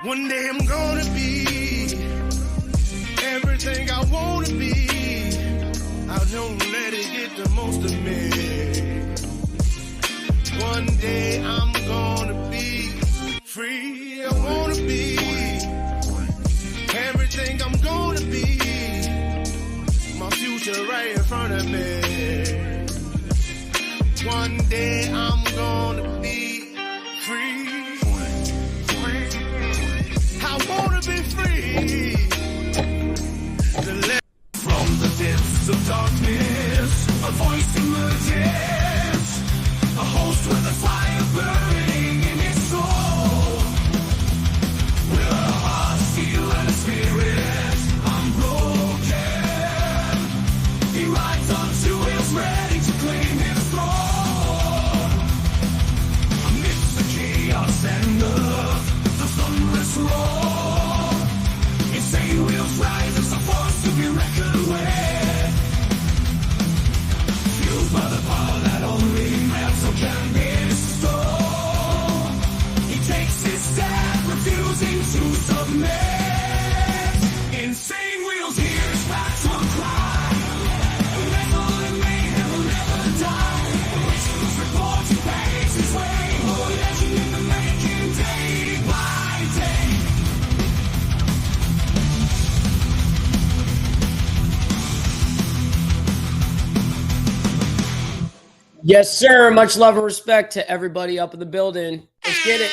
One day I'm gonna be everything I wanna be. I don't let it get the most of me. One day I'm gonna be free. I wanna be everything I'm gonna be. My future right in front of me. One day I'm gonna be free. I wanna be free. From the depths of darkness, a voice emerges. A host with a fire burning in his soul. With a heart, steel, and a spirit unbroken. He rides on two wheels, ready to claim his throne. Amidst the chaos and the thunderous roar, insane wheels rise as a force to be reckoned with. Fueled by the power that only metal can bestow. He takes his stand, refusing to submit. Insane wheels hear his maximum cry. Metal and mayhem will never die. The whistles report he pays his way. Oh, legend in the making, day by day. Yes, sir. Much love and respect to everybody up in the building. Let's get it.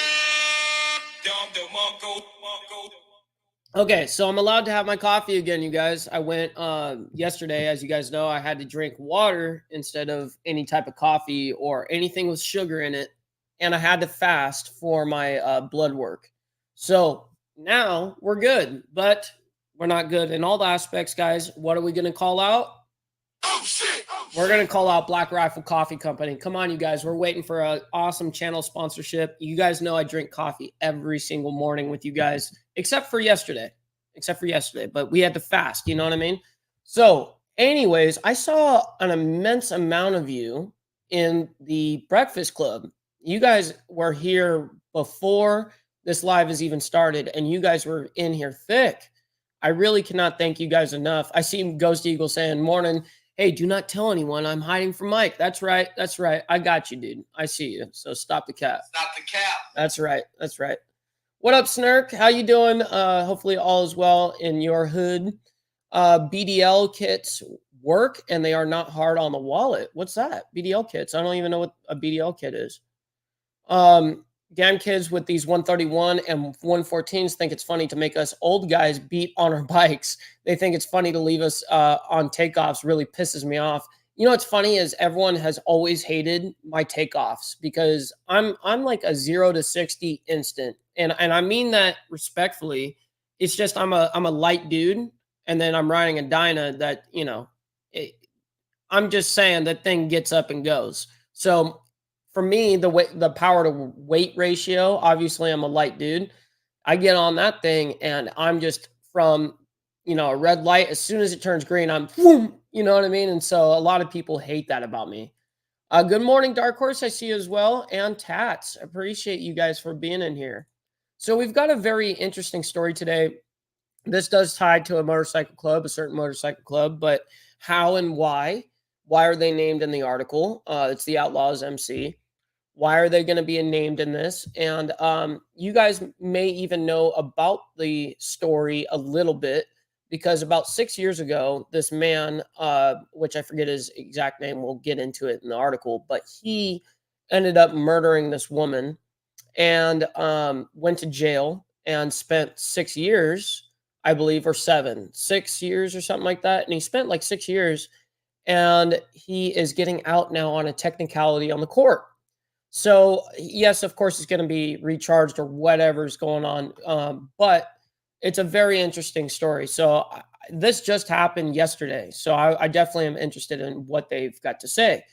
Okay, so I'm allowed to have my coffee again, you guys. I went yesterday, as you guys know, I had to drink water instead of any type of coffee or anything with sugar in it. And I had to fast for my blood work. So now we're good, but we're not good in all the aspects, guys. What are we going to call out? Oh shit! We're going to call out Black Rifle Coffee Company. Come on, you guys. We're waiting for an awesome channel sponsorship. You guys know I drink coffee every single morning with you guys, except for yesterday. But we had to fast, you know what I mean? So anyways, I saw an immense amount of you in the Breakfast Club. You guys were here before this live has even started, and you guys were in here thick. I really cannot thank you guys enough. I see Ghost Eagle saying, morning. Hey, do not tell anyone I'm hiding from Mike. That's right. That's right. I got you, dude. I see you. So stop the cap. Stop the cap. That's right. That's right. What up, Snurk? How you doing? Hopefully all is well in your hood. BDL kits work and they are not hard on the wallet. What's that? BDL kits. I don't even know what a BDL kit is. Damn kids with these 131 and 114s think it's funny to make us old guys beat on our bikes. They think it's funny to leave us on takeoffs. Really pisses me off. You know what's funny is everyone has always hated my takeoffs because I'm like a 0 to 60 instant, and I mean that respectfully. It's just I'm a light dude, and then I'm riding a Dyna that I'm just saying that thing gets up and goes. So for me, the power to weight ratio, obviously I'm a light dude. I get on that thing and I'm just from, a red light. As soon as it turns green, I'm, whoom, you know what I mean? And so a lot of people hate that about me. Good morning, Dark Horse. I see you as well. And Tats, appreciate you guys for being in here. So we've got a very interesting story today. This does tie to a motorcycle club, a certain motorcycle club, but how and why? Why are they named in the article? It's the Outlaws MC. Why are they going to be named in this? And you guys may even know about the story a little bit because about 6 years ago, this man, which I forget his exact name, we'll get into it in the article, but he ended up murdering this woman and went to jail and spent 6 years, I believe, or 6 years or something like that. And he spent like 6 years and he is getting out now on a technicality on the court. So, yes, of course, it's going to be recharged or whatever's going on. But it's a very interesting story. So this just happened yesterday. So I definitely am interested in what they've got to say.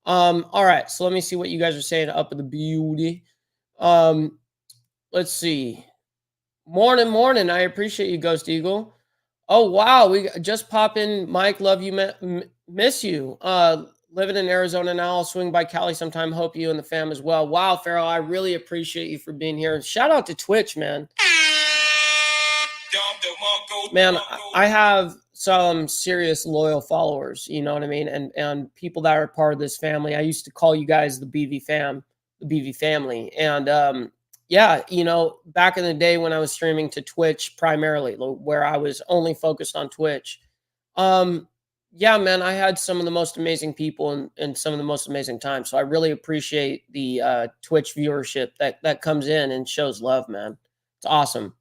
All right. So let me see what you guys are saying up in the beauty. Let's see. Morning. I appreciate you, Ghost Eagle. Oh, wow. We just pop in. Mike, love you. Miss you. Living in Arizona now. I'll swing by Cali sometime. Hope you and the fam as well. Wow, Farrell, I really appreciate you for being here. Shout out to Twitch, man. Man, I have some serious loyal followers, you know what I mean? And people that are part of this family. I used to call you guys the BV fam, the BV family. And yeah, you know, back in the day when I was streaming to Twitch primarily, where I was only focused on Twitch. Yeah, man, I had some of the most amazing people and some of the most amazing times. So I really appreciate the Twitch viewership that comes in and shows love, man. It's awesome.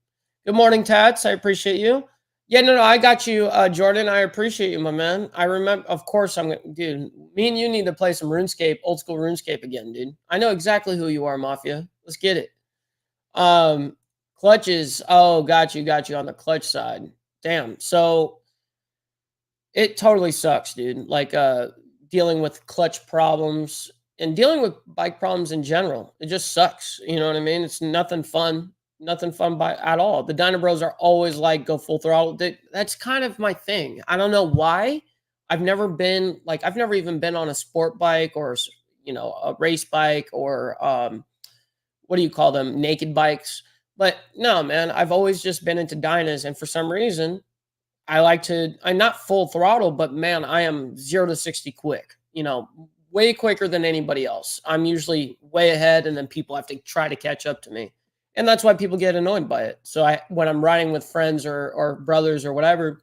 Good morning, Tats. I appreciate you. Yeah, no, I got you, Jordan. I appreciate you, my man. I remember, of course, dude. Me and you need to play some RuneScape, old school RuneScape again, dude. I know exactly who you are, Mafia. Let's get it. Clutches. Oh, got you on the clutch side. Damn. So it totally sucks, dude. Like dealing with clutch problems and dealing with bike problems in general. It just sucks. You know what I mean? It's nothing fun. Nothing fun by at all. The Dyna Bros are always like go full throttle. That's kind of my thing. I don't know why. I've never even been on a sport bike or a race bike or what do you call them? Naked bikes. But no, man, I've always just been into dynas, and for some reason, I'm not full throttle, but man, I am 0 to 60 quick, way quicker than anybody else. I'm usually way ahead, and then people have to try to catch up to me. And that's why people get annoyed by it. So when I'm riding with friends or brothers or whatever,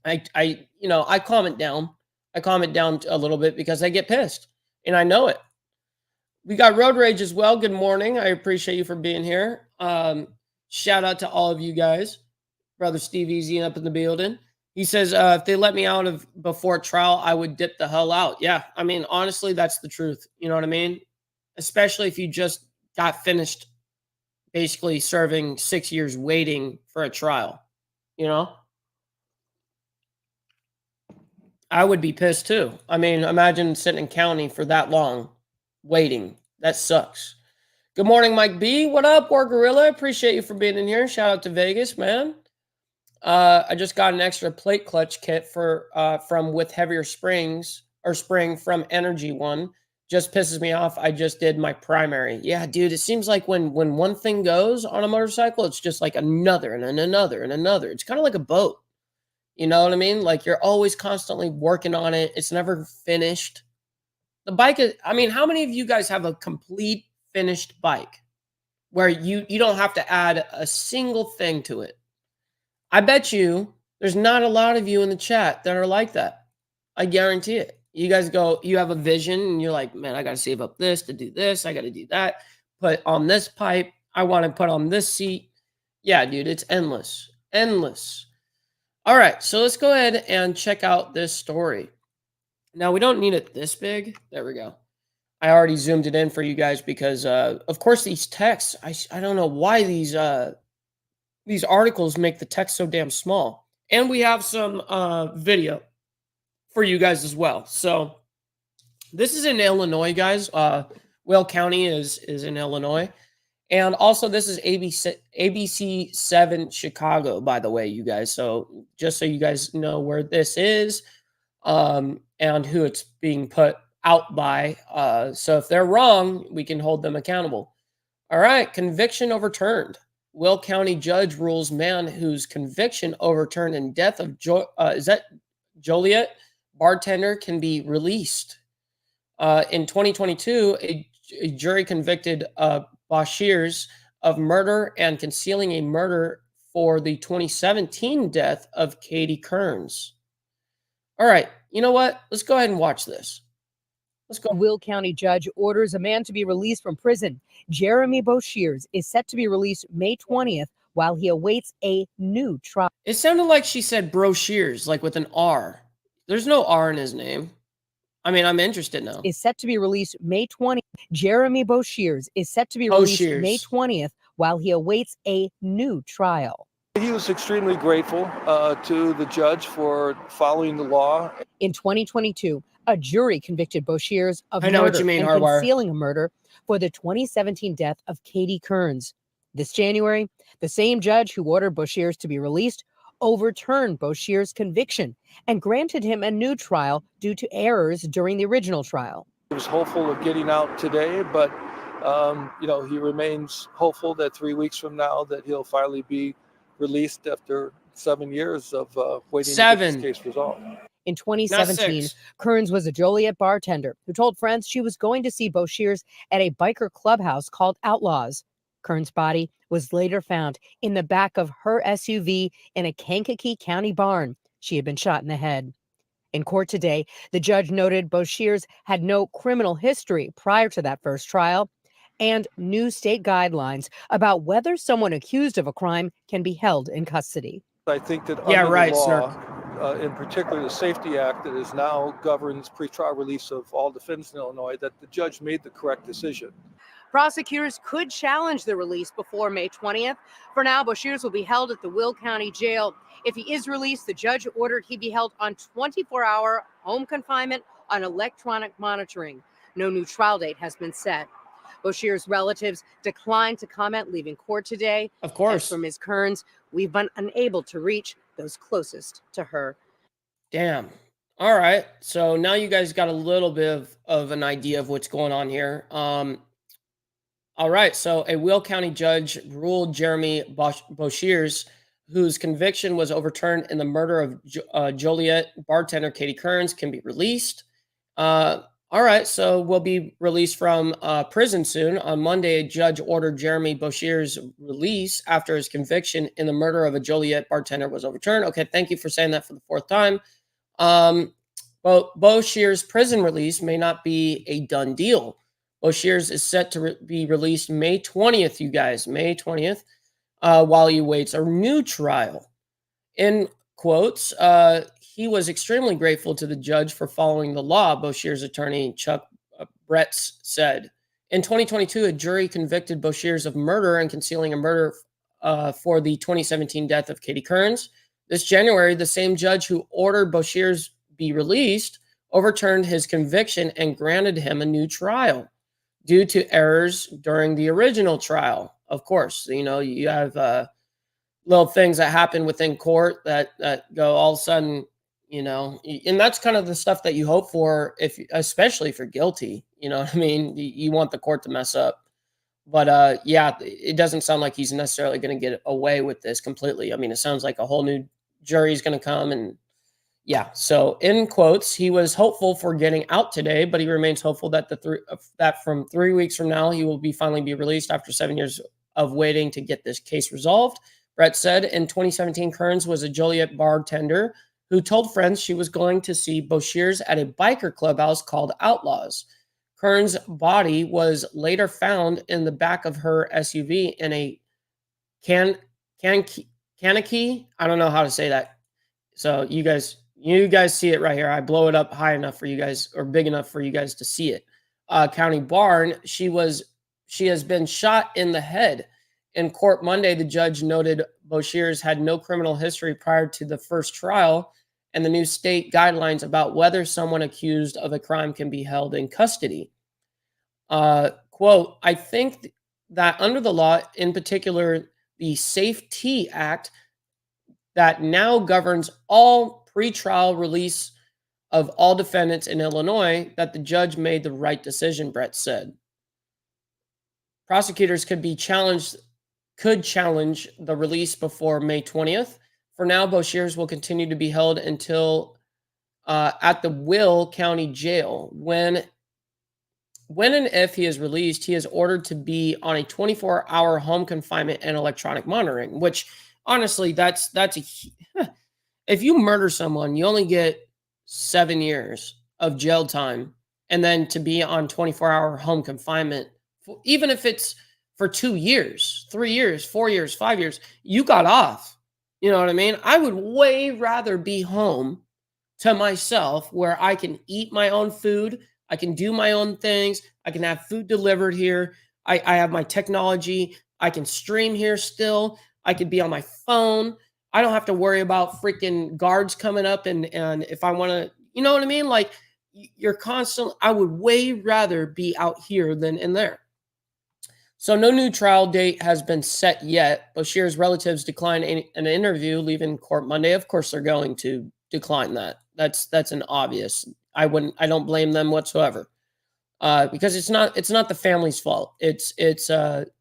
I calm it down. I calm it down a little bit because I get pissed and I know it. We got Road Rage as well. Good morning. I appreciate you for being here. Shout out to all of you guys. Brother Steve Easy up in the building. He says, if they let me out of before trial, I would dip the hell out. Yeah, I mean, honestly, that's the truth. You know what I mean? Especially if you just got finished basically serving 6 years waiting for a trial. I would be pissed too. I mean, imagine sitting in county for that long waiting. That sucks. Good morning, Mike B. What up, War Gorilla? Appreciate you for being in here. Shout out to Vegas, man. I just got an extra plate clutch kit from with heavier spring from Energy One. Just pisses me off. I just did my primary. Yeah, dude, it seems like when one thing goes on a motorcycle, it's just like another and another and another. It's kind of like a boat. You know what I mean? Like you're always constantly working on it. It's never finished. The bike is, I mean, how many of you guys have a complete finished bike where you don't have to add a single thing to it? I bet you there's not a lot of you in the chat that are like that. I guarantee it. You guys you have a vision and you're like, man, I got to save up this to do this. I got to do that. Put on this pipe. I want to put on this seat. Yeah, dude, it's endless. Endless. All right, so let's go ahead and check out this story. Now, we don't need it this big. There we go. I already zoomed it in for you guys because, of course, these texts, I don't know why these articles make the text so damn small. And we have some video for you guys as well. So this is in Illinois, guys. Whale County is in Illinois. And also this is ABC 7 Chicago, by the way, you guys. So just so you guys know where this is and who it's being put out by. So if they're wrong, we can hold them accountable. All right, conviction overturned. Will County judge rules man whose conviction overturned in death of Joliet bartender can be released. In 2022, a jury convicted Bashirs of murder and concealing a murder for the 2017 death of Katie Kearns. All right, you know what? Let's go ahead and watch this. Let's go. Will County judge orders a man to be released from prison. Jeremy Boshiers is set to be released May 20th while he awaits a new trial. It sounded like she said Broshears, like with an R. There's no R in his name. I mean, I'm interested now. Is set to be released May 20th. Jeremy Boshiers is set to be released May 20th while he awaits a new trial. He was extremely grateful to the judge for following the law. In 2022, a jury convicted Boshiers of murder and concealing a murder for the 2017 death of Katie Kearns. This January, the same judge who ordered Boshiers to be released overturned Boshiers' conviction and granted him a new trial due to errors during the original trial. He was hopeful of getting out today, but he remains hopeful that 3 weeks from now that he'll finally be released after 7 years of waiting to get Seven. this case resolved. In Not 2017, 6. Kearns was a Joliet bartender who told friends she was going to see Boshears at a biker clubhouse called Outlaws. Kearns' body was later found in the back of her SUV in a Kankakee County barn. She had been shot in the head. In court today, the judge noted Boshears had no criminal history prior to that first trial and new state guidelines about whether someone accused of a crime can be held in custody. I think that Yeah, under right, the law, in particular the Safety Act that is now governs pretrial release of all defendants in Illinois, that the judge made the correct decision. Prosecutors could challenge the release before May 20th. For now, Boshears will be held at the Will County Jail. If he is released, the judge ordered he be held on 24-hour home confinement on electronic monitoring. No new trial date has been set. Boshears' relatives declined to comment, leaving court today. Of As course. for Ms. Kearns, we've been unable to reach those closest to her. Damn. All right. So now you guys got a little bit of an idea of what's going on here. All right. So a Will County judge ruled Jeremy Boshears, whose conviction was overturned in the murder of Joliet bartender Katie Kearns, can be released. All right. So we'll be released from prison soon. On Monday, a judge ordered Jeremy Boshears' release after his conviction in the murder of a Joliet bartender was overturned. Okay. Thank you for saying that for the 4th time. Boshears' prison release may not be a done deal. Boshears is set to be released May 20th, you guys, May 20th, while he waits a new trial. In quotes, he was extremely grateful to the judge for following the law, Boshears' attorney Chuck Bretz said. In 2022, a jury convicted Boshears of murder and concealing a murder for the 2017 death of Katie Kearns. This January, the same judge who ordered Boshears be released overturned his conviction and granted him a new trial due to errors during the original trial. Of course, you know, you have little things that happen within court that go all of a sudden, you know, and that's kind of the stuff that you hope for, especially if you're guilty. You know what I mean? You want the court to mess up. But yeah, it doesn't sound like he's necessarily going to get away with this completely. I mean, it sounds like a whole new jury is going to come, and yeah. So in quotes, he was hopeful for getting out today, but he remains hopeful that that from 3 weeks from now he will finally be released after 7 years of waiting to get this case resolved. Brett said in 2017, Kearns was a Joliet bartender who told friends she was going to see Boshears at a biker clubhouse called Outlaws. Kearns' body was later found in the back of her SUV in a Kankakee. I don't know how to say that. So you guys see it right here. I blow it up high enough for you guys, or big enough for you guys to see it. County barn. She has been shot in the head. In court Monday, the judge noted Boshears had no criminal history prior to the first trial and the new state guidelines about whether someone accused of a crime can be held in custody. Quote, I think that under the law, in particular, the Safety Act that now governs all pretrial release of all defendants in Illinois, that the judge made the right decision, Brett said. Prosecutors could challenge the release before May 20th. For now, Boshears will continue to be held until at the Will County Jail. When and if he is released, he is ordered to be on a 24-hour home confinement and electronic monitoring, which honestly, that's if you murder someone, you only get 7 years of jail time, and then to be on 24-hour home confinement, even if it's for 2 years, 3 years, 4 years, 5 years, you got off. You know what I mean? I would way rather be home to myself where I can eat my own food. I can do my own things. I can have food delivered here. I have my technology. I can stream here still. I could be on my phone. I don't have to worry about freaking guards coming up and if I want to, you know what I mean? Like you're constant. I would way rather be out here than in there. So no new trial date has been set yet. Boshears' relatives declined an interview leaving court Monday. Of course, they're going to decline that. That's an obvious. I don't blame them whatsoever, because it's not the family's fault. It's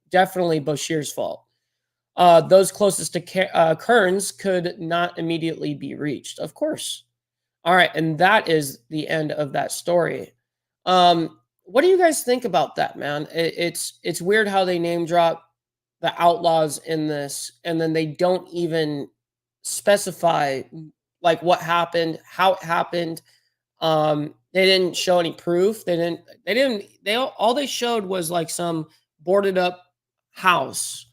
definitely Boshears' fault. Those closest to Kearns could not immediately be reached. Of course. All right, and that is the end of that story. What do you guys think about that, man? It's weird how they name drop the Outlaws in this, and then they don't even specify like what happened, how it happened. They didn't show any proof. All they showed was like some boarded up house,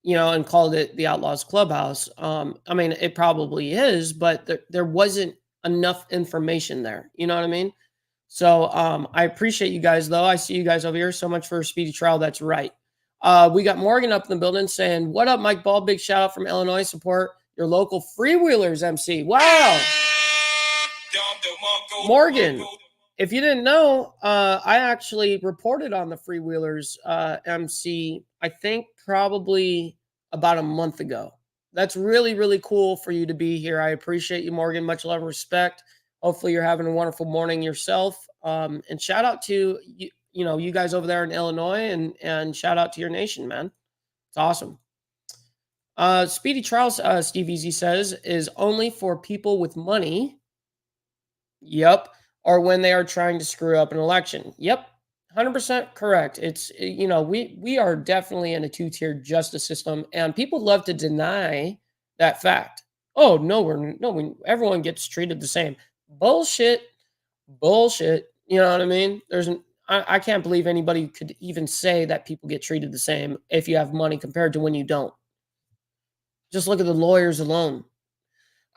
and called it the Outlaws Clubhouse. I mean, it probably is, but there wasn't enough information there. You know what I mean? So I appreciate you guys, though. I see you guys over here. So much for a speedy trial. That's right. We got Morgan up in the building saying, "What up, Mike Ball? Big shout out from Illinois. Support your local freewheelers, MC." Wow. Morgan, if you didn't know, I actually reported on the freewheelers MC, I think probably about a month ago. That's really, really cool for you to be here. I appreciate you, Morgan. Much love and respect. Hopefully you're having a wonderful morning yourself. And shout out to you guys over there in Illinois, and shout out to your nation, man. It's awesome. Speedy trials, Steve Easy says, is only for people with money. Yep. Or when they are trying to screw up an election. Yep. 100% correct. It's, we are definitely in a two-tiered justice system, and people love to deny that fact. Oh, no, everyone gets treated the same. Bullshit. You know what I mean? I can't believe anybody could even say that people get treated the same if you have money compared to when you don't. Just look at the lawyers alone.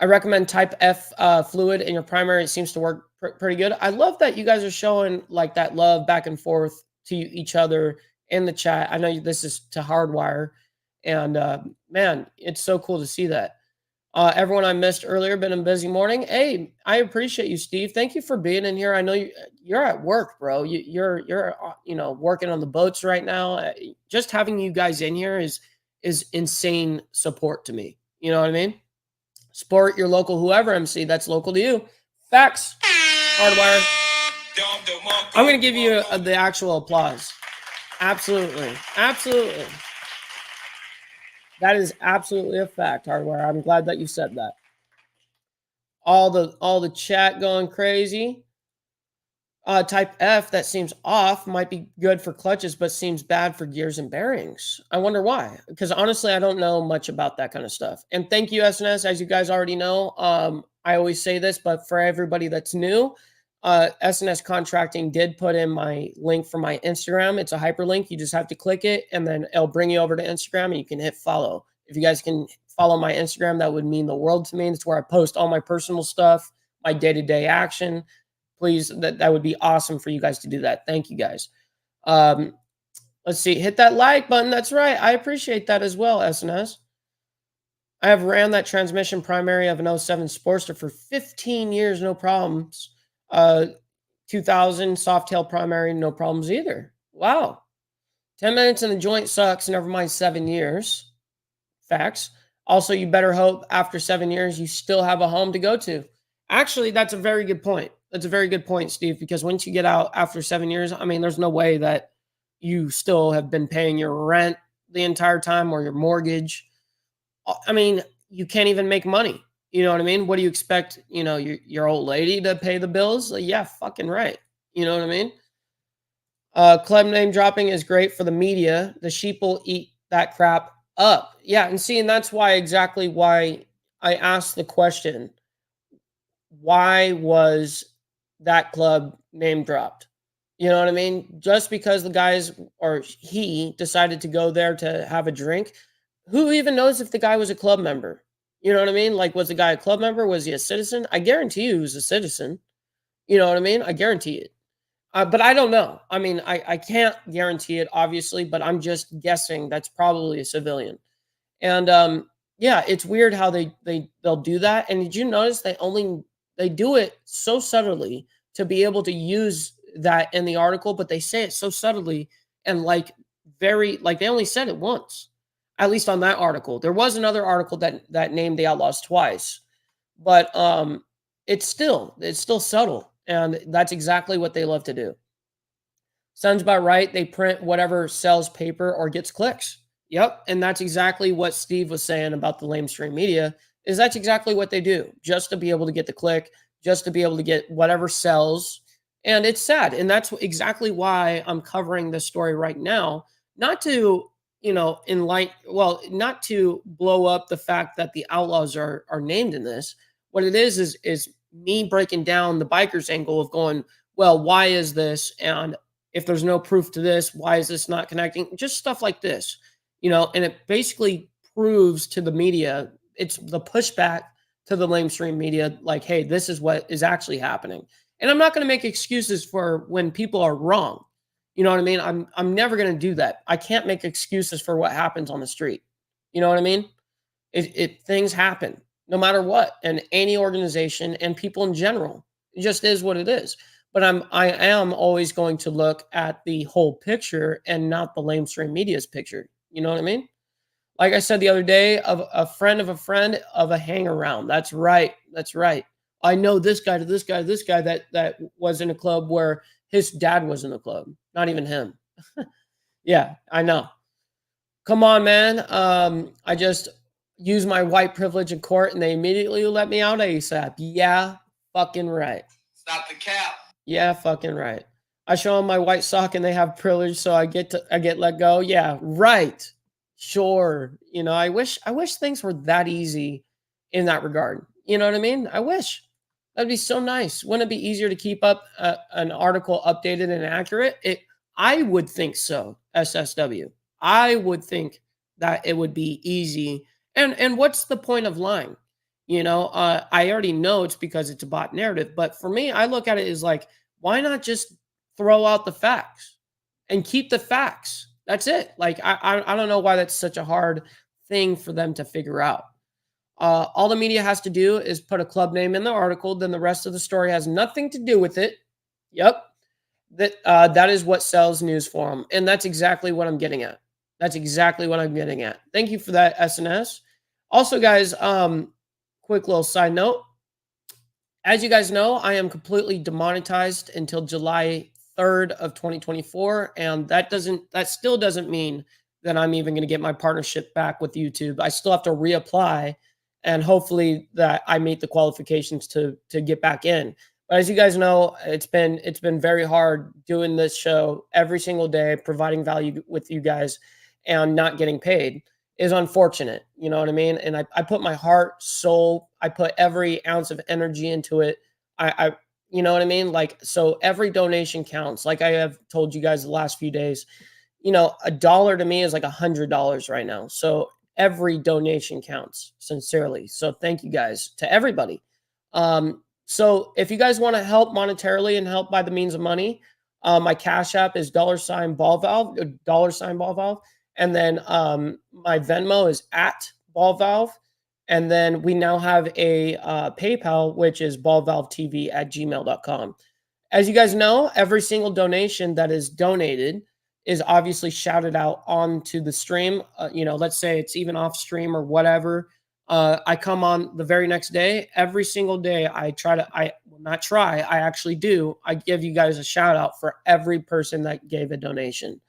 I recommend Type F fluid in your primary. It seems to work pretty good. I love that you guys are showing like that love back and forth to each other in the chat. I know this is to Hardwire, and man, it's so cool to see that. Everyone I missed earlier, been a busy morning. Hey, I appreciate you, Steve. Thank you for being in here. I know you're at work, bro. You're working on the boats right now. Just having you guys in here is insane support to me. You know what I mean? Support your local whoever MC that's local to you. Facts. Hardwire. I'm going to give you the actual applause. Absolutely. That is absolutely a fact, Hardwire. I'm glad that you said that. All the chat going crazy. Type F, that seems off, might be good for clutches, but seems bad for gears and bearings. I wonder why. Because honestly, I don't know much about that kind of stuff. And thank you, SNS. As you guys already know, I always say this, but for everybody that's new, SNS Contracting did put in my link for my Instagram. It's a hyperlink. You just have to click it, and then it'll bring you over to Instagram, and you can hit follow. If you guys can follow my Instagram, that would mean the world to me. It's where I post all my personal stuff, my day-to-day action. Please, that would be awesome for you guys to do that. Thank you, guys. Let's see. Hit that like button. That's right. I appreciate that as well, SNS. I have ran that transmission primary of an 07 Sportster for 15 years, no problems. 2000 Softail primary, no problems either. Wow. 10 minutes and the joint sucks, never mind 7 years. Facts. Also, you better hope after 7 years you still have a home to go to. Actually, that's a very good point. That's a very good point, Steve, because once you get out after 7 years, I mean, there's no way that you still have been paying your rent the entire time or your mortgage. I mean, you can't even make money. You know what I mean? What do you expect, your old lady to pay the bills? Like, yeah, fucking right. You know what I mean? Club name dropping is great for the media. The sheep will eat that crap up. Yeah, and that's exactly why I asked the question, why was that club name dropped? You know what I mean? Just because the guys or he decided to go there to have a drink, who even knows if the guy was a club member? You know what I mean? Like, was the guy a club member? Was he a citizen? I guarantee you he was a citizen. You know what I mean? I guarantee it. But I don't know. I mean, I can't guarantee it, obviously, but I'm just guessing that's probably a civilian. And yeah, it's weird how they'll do that. And did you notice they do it so subtly to be able to use that in the article, but they say it so subtly and they only said it once, at least on that article. There was another article that named the Outlaws twice, but it's still subtle, and that's exactly what they love to do. Sounds about right. They print whatever sells paper or gets clicks. Yep. And that's exactly what Steve was saying about the lamestream media, is that's exactly what they do, just to be able to get the click, just to be able to get whatever sells. And it's sad. And that's exactly why I'm covering this story right now, not to, not to blow up the fact that the Outlaws are named in this. What it is me breaking down the bikers angle of going, well, why is this? And if there's no proof to this, why is this not connecting? Just stuff like this, and it basically proves to the media, it's the pushback to the lamestream media, like, hey, this is what is actually happening. And I'm not going to make excuses for when people are wrong. You know what I mean? I'm never going to do that. I can't make excuses for what happens on the street. You know what I mean? It things happen no matter what, and any organization and people in general. It just is what it is. But I am always going to look at the whole picture and not the lamestream media's picture. You know what I mean? Like I said the other day, of a friend of a hang around. That's right. That's right. I know this guy to this guy to this guy that was in a club where his dad was in the club. Not even him. Yeah, I know. Come on, man. I just used my white privilege in court and they immediately let me out ASAP. Yeah, fucking right. Stop the cap. Yeah, fucking right. I show them my white sock and they have privilege, so I get let go. Yeah, right. Sure. I wish things were that easy in that regard. You know what I mean? I wish. That'd be so nice. Wouldn't it be easier to keep up an article updated and accurate? I would think so, SSW. I would think that it would be easy. And what's the point of lying? I already know it's because it's a bot narrative, but for me, I look at it as like, why not just throw out the facts and keep the facts? That's it. Like, I don't know why that's such a hard thing for them to figure out. All the media has to do is put a club name in the article, then the rest of the story has nothing to do with it. Yep. That is what sells news for them. And that's exactly what I'm getting at. That's exactly what I'm getting at. Thank you for that, SNS. Also, guys, quick little side note. As you guys know, I am completely demonetized until July 3rd of 2024. And that still doesn't mean that I'm even going to get my partnership back with YouTube. I still have to reapply and hopefully that I meet the qualifications to get back in. But as you guys know, it's been very hard doing this show every single day, providing value with you guys and not getting paid is unfortunate. You know what I mean? And I put my heart, soul, I put every ounce of energy into it. I you know what I mean? Like, so every donation counts. Like I have told you guys the last few days, $1 to me is like $100 right now. So every donation counts, sincerely. So thank you guys to everybody. So if you guys want to help monetarily and help by the means of money, my Cash App is $ ball valve, $ball valve. And then my Venmo is at ball valve. And then we now have a PayPal, which is ballvalvetv@gmail.com. As you guys know, every single donation that is donated is obviously shouted out onto the stream. Let's say it's even off stream or whatever. I come on the very next day. Every single day, I actually do. I give you guys a shout out for every person that gave a donation.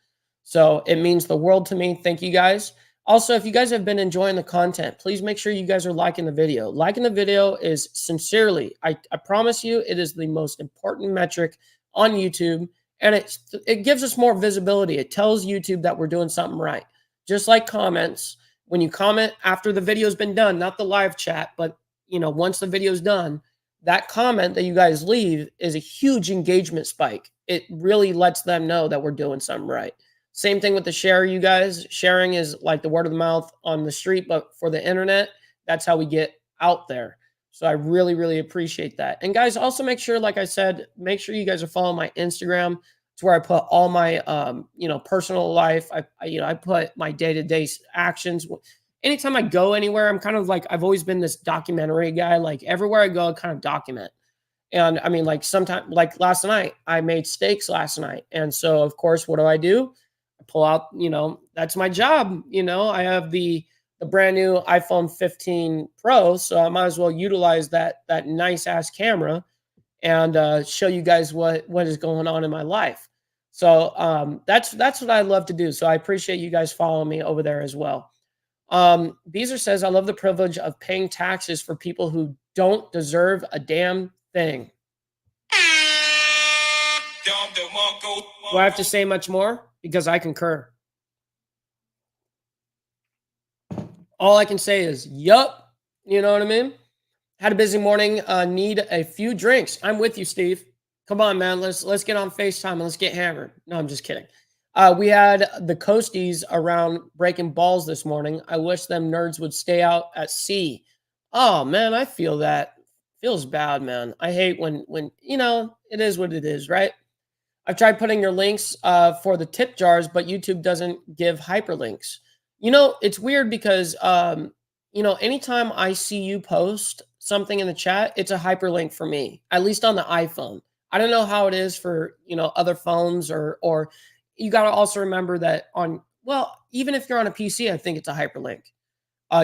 So it means the world to me. Thank you guys. Also, if you guys have been enjoying the content, please make sure you guys are liking the video. Liking the video is sincerely, I promise you, it is the most important metric on YouTube. And it gives us more visibility. It tells YouTube that we're doing something right. Just like comments. When you comment after the video's been done, not the live chat, but once the video's done, that comment that you guys leave is a huge engagement spike. It really lets them know that we're doing something right. Same thing with the share, you guys. Sharing is like the word of the mouth on the street, but for the internet, that's how we get out there. So I really, really appreciate that. And guys, also make sure, like I said, make sure you guys are following my Instagram. It's where I put all my, personal life. I put my day-to-day actions. Anytime I go anywhere, I'm kind of like, I've always been this documentary guy. Like everywhere I go, I kind of document. And I mean, like sometimes, like last night, I made steaks last night. And so, of course, what do? I pull out, that's my job. I have the brand new iPhone 15 Pro. So I might as well utilize that nice ass camera and show you guys what is going on in my life. So that's what I love to do. So I appreciate you guys following me over there as well. Beezer says, I love the privilege of paying taxes for people who don't deserve a damn thing. Do I have to say much more? Because I concur. All I can say is, yup. You know what I mean? Had a busy morning. Need a few drinks. I'm with you, Steve. Come on, man. Let's get on FaceTime and let's get hammered. No, I'm just kidding. We had the Coasties around breaking balls this morning. I wish them nerds would stay out at sea. Oh man, I feel that. Feels bad, man. I hate when it is what it is, right? I've tried putting your links for the tip jars, but YouTube doesn't give hyperlinks. It's weird because anytime I see you post something in the chat, it's a hyperlink for me, at least on the iPhone. I don't know how it is for, other phones or you got to also remember that even if you're on a PC, I think it's a hyperlink.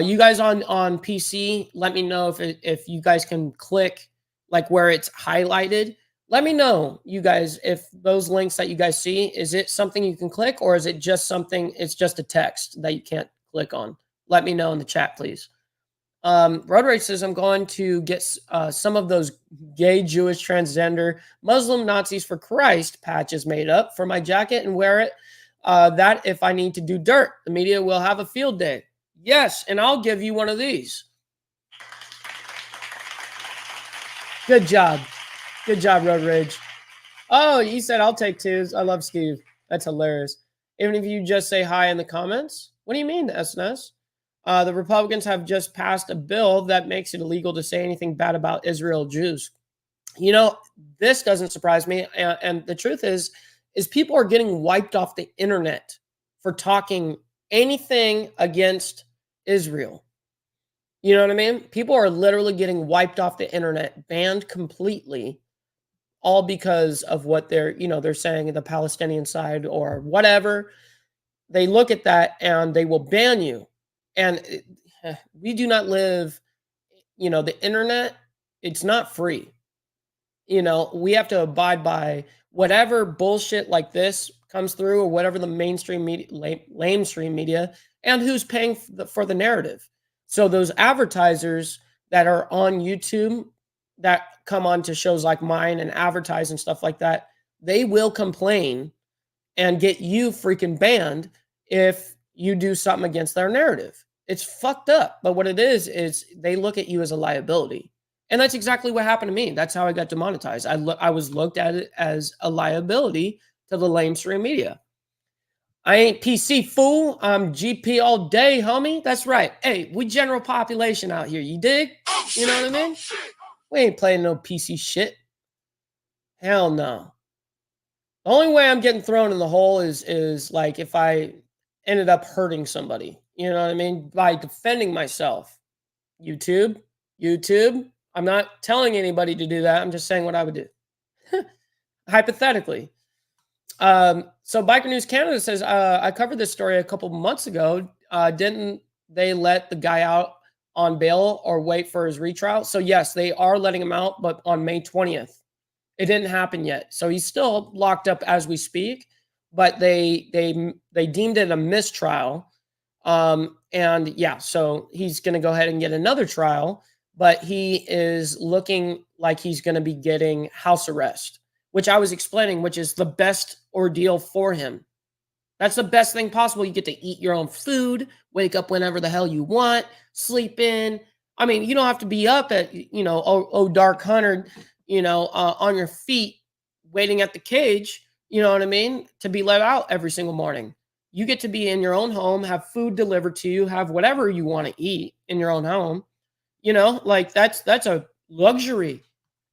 You guys on PC, let me know if you guys can click like where it's highlighted. Let me know, you guys, if those links that you guys see, is it something you can click or is it just something, it's just a text that you can't click on? Let me know in the chat, please. Road Rage says, I'm going to get some of those gay, Jewish, transgender, Muslim, Nazis for Christ patches made up for my jacket and wear it. That if I need to do dirt, the media will have a field day. Yes, and I'll give you one of these. Good job. Good job, Road Rage. Oh, you said I'll take twos. I love Steve. That's hilarious. Even if you just say hi in the comments. What do you mean, SNS? The Republicans have just passed a bill that makes it illegal to say anything bad about Israel Jews. This doesn't surprise me. And the truth is people are getting wiped off the internet for talking anything against Israel. You know what I mean? People are literally getting wiped off the internet, banned completely, all because of what they're saying in the Palestinian side or whatever. They look at that and they will ban you. And we do not live, the internet, it's not free. We have to abide by whatever bullshit like this comes through or whatever the mainstream media, lamestream media, and who's paying for the narrative. So those advertisers that are on YouTube that come on to shows like mine and advertise and stuff like that, they will complain and get you freaking banned if you do something against their narrative. It's fucked up. But what it is they look at you as a liability. And that's exactly what happened to me. That's how I got demonetized. I was looked at it as a liability to the lamestream media. I ain't PC, fool. I'm GP all day, homie. That's right. Hey, we general population out here. You dig? You know what I mean? We ain't playing no PC shit. Hell no. The only way I'm getting thrown in the hole is like if I ended up hurting somebody. You know what I mean? By defending myself. YouTube. I'm not telling anybody to do that. I'm just saying what I would do. Hypothetically. So Biker News Canada says, I covered this story a couple months ago. Didn't they let the guy out on bail or wait for his retrial? So yes, they are letting him out, but on May 20th. It didn't happen yet. So he's still locked up as we speak, but they deemed it a mistrial. And yeah, so he's going to go ahead and get another trial, but he is looking like he's going to be getting house arrest, which I was explaining, which is the best ordeal for him. That's the best thing possible. You get to eat your own food, wake up whenever the hell you want, sleep in. I mean, you don't have to be up at, dark 100, on your feet, waiting at the cage, you know what I mean, to be let out every single morning. You get to be in your own home, have food delivered to you, have whatever you want to eat in your own home. That's a luxury.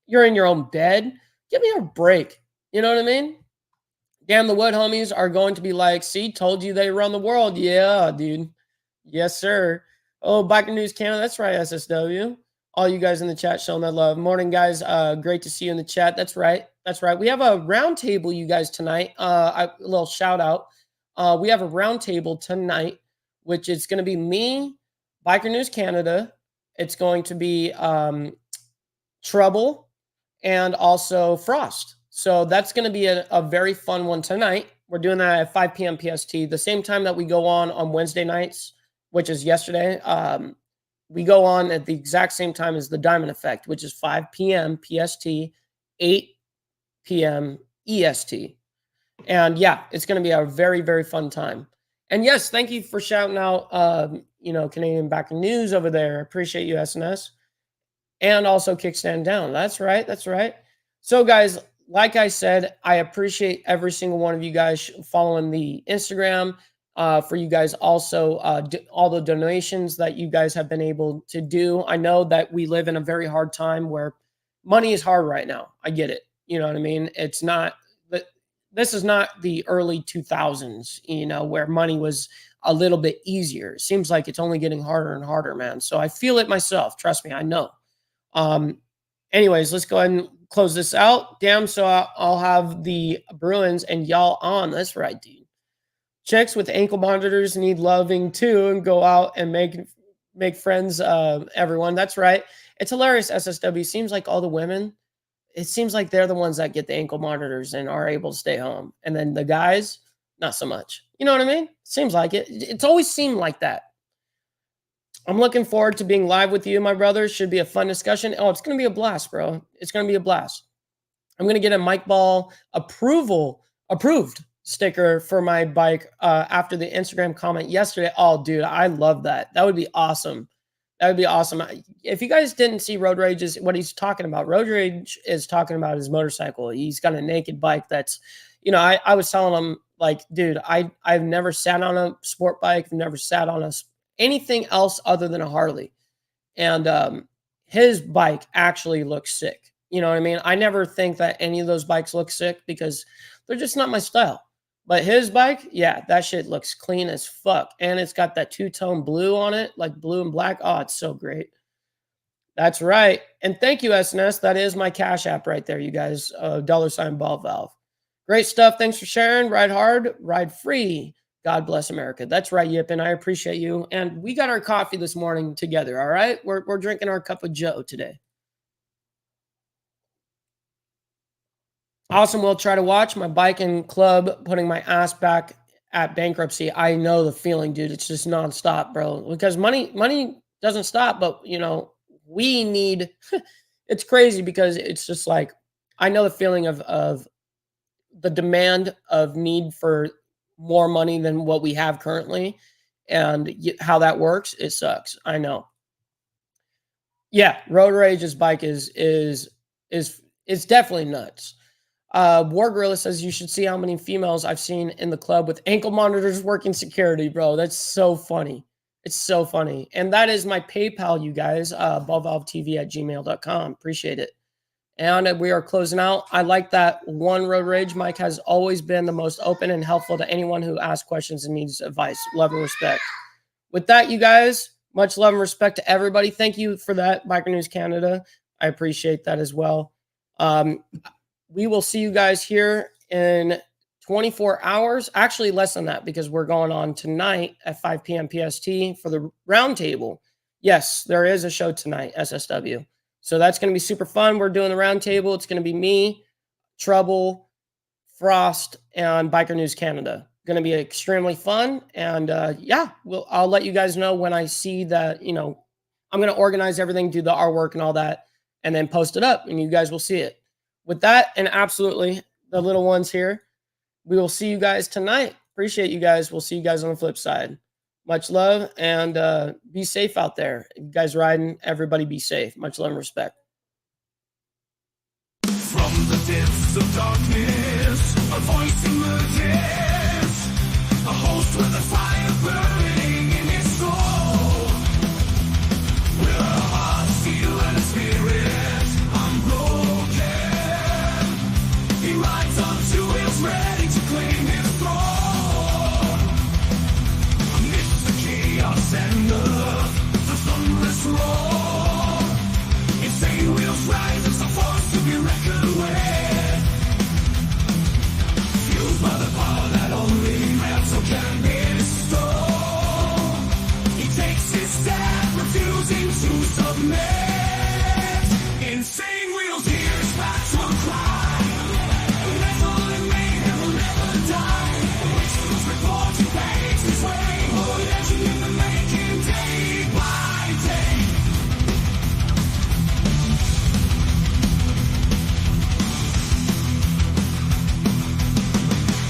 You're in your own bed. Give me a break. You know what I mean? Damn, the Wood homies are going to be like, see, told you they run the world. Yeah, dude. Yes, sir. Oh, Biker News Canada. That's right, SSW. All you guys in the chat showing that love. Morning, guys. Great to see you in the chat. That's right. We have a round table, you guys, tonight. A little shout out. We have a round table tonight, which is going to be me, Biker News Canada. It's going to be Trouble and also Frost. So that's going to be a very fun one tonight. We're doing that at 5 p.m. PST, the same time that we go on Wednesday nights, which is yesterday. We go on at the exact same time as the Diamond Effect, which is 5 p.m. PST, 8 p.m. EST. And yeah, it's going to be a very, very fun time. And yes, thank you for shouting out, Canadian Backer News over there. Appreciate you, SNS. And also Kickstand Down. That's right. That's right. So guys, like I said, I appreciate every single one of you guys following the Instagram. For you guys also, all the donations that you guys have been able to do. I know that we live in a very hard time where money is hard right now. I get it. You know what I mean? It's not, but this is not the early 2000s, where money was a little bit easier. It seems like it's only getting harder and harder, man. So I feel it myself. Trust me, I know. Anyways, let's go ahead and close this out. Damn, so I'll have the Bruins and y'all on. That's right, dude. Chicks with ankle monitors need loving too, and go out and make friends, everyone. That's right. It's hilarious, SSW. Seems like all the women, it seems like they're the ones that get the ankle monitors and are able to stay home. And then the guys, not so much. You know what I mean? Seems like it. It's always seemed like that. I'm looking forward to being live with you, my brother. Should be a fun discussion. Oh, it's going to be a blast, bro. It's going to be a blast. I'm going to get a Mike Ball approved sticker for my bike after the Instagram comment yesterday. Oh, dude, I love that. That would be awesome. That would be awesome. If you guys didn't see Road Rage, is what he's talking about. Road Rage is talking about his motorcycle. He's got a naked bike that's, I was telling him, like, dude, I've never sat on a sport bike. I've never sat on anything else other than a Harley. And his bike actually looks sick. You know what I mean? I never think that any of those bikes look sick because they're just not my style. But his bike, yeah, that shit looks clean as fuck. And it's got that two-tone blue on it, like blue and black. Oh, it's so great. That's right. And thank you, SNS. That is my Cash App right there, you guys. $ ball valve. Great stuff. Thanks for sharing. Ride hard, ride free. God bless America. That's right, Yip, and I appreciate you. And we got our coffee this morning together, all right? We're drinking our cup of Joe today. Awesome. We'll try to watch my biking club putting my ass back at bankruptcy. I know the feeling, dude. It's just nonstop, bro. Because money doesn't stop, but we need. It's crazy because it's just like I know the feeling of the demand of need for more money than what we have currently, and how that works. It sucks. I know. Yeah, Road Rage's bike is definitely nuts. War Gorilla says you should see how many females I've seen in the club with ankle monitors working security, bro. That's so funny. It's so funny. And that is my PayPal, you guys, ballvalvetv@gmail.com. Appreciate it. And we are closing out. I like that one Road Rage. Mike has always been the most open and helpful to anyone who asks questions and needs advice. Love and respect. With that, you guys, much love and respect to everybody. Thank you for that, Biker News Canada. I appreciate that as well. We will see you guys here in 24 hours. Actually, less than that because we're going on tonight at 5 p.m. PST for the roundtable. Yes, there is a show tonight, SSW. So that's going to be super fun. We're doing the roundtable. It's going to be me, Trouble, Frost, and Biker News Canada. Going to be extremely fun. And I'll let you guys know when I see that, I'm going to organize everything, do the artwork and all that, and then post it up and you guys will see it. With that, and absolutely the little ones here, we will see you guys tonight. Appreciate you guys. We'll see you guys on the flip side. Much love and be safe out there. You guys riding, everybody be safe. Much love and respect. From the depths of darkness, a voice emerges, a host with a fire burning in his soul. With a heart, steel, and a spirit unbroken, he rides on two wheels, ready to claim his throne. Amidst the chaos and the thunderous roar, insane wheels rise as a force to be reckoned with. Fueled by the power that only Rapso can bestow, he takes his stand, refusing to submit. Insane wheels hear his patrol cry. Outlaws report.